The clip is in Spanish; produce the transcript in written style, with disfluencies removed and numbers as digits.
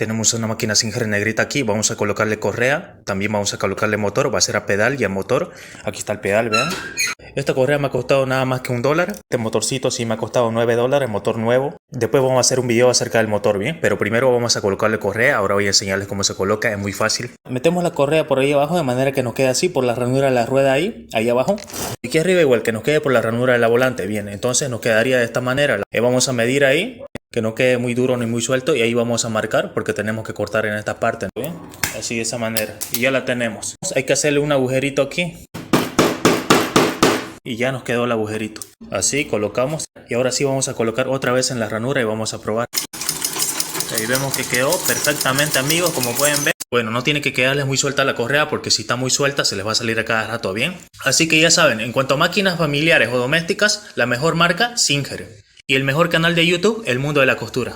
Tenemos una máquina Singer negrita aquí, vamos a colocarle correa, también vamos a colocarle motor, va a ser a pedal y a motor. Aquí está el pedal, vean. Esta correa me ha costado nada más que $1. Este motorcito sí me ha costado $9, motor nuevo. Después vamos a hacer un video acerca del motor, bien. Pero primero vamos a colocarle correa, ahora voy a enseñarles cómo se coloca, es muy fácil. Metemos la correa por ahí abajo de manera que nos quede así por la ranura de la rueda ahí abajo. Y aquí arriba igual, que nos quede por la ranura de la volante, bien. Entonces nos quedaría de esta manera. Vamos a medir ahí, que no quede muy duro ni muy suelto, y ahí vamos a marcar porque tenemos que cortar en esta parte, ¿bien? Así de esa manera, y ya la tenemos. Hay que hacerle un agujerito aquí y ya nos quedó el agujerito. Así colocamos, y ahora sí vamos a colocar otra vez en la ranura y vamos a probar. Ahí vemos que quedó perfectamente, amigos, como pueden ver. Bueno, no tiene que quedarles muy suelta la correa porque si está muy suelta se les va a salir a cada rato, bien. Así que ya saben, en cuanto a máquinas familiares o domésticas, la mejor marca, Singer. Y el mejor canal de YouTube, El Mundo de la Costura.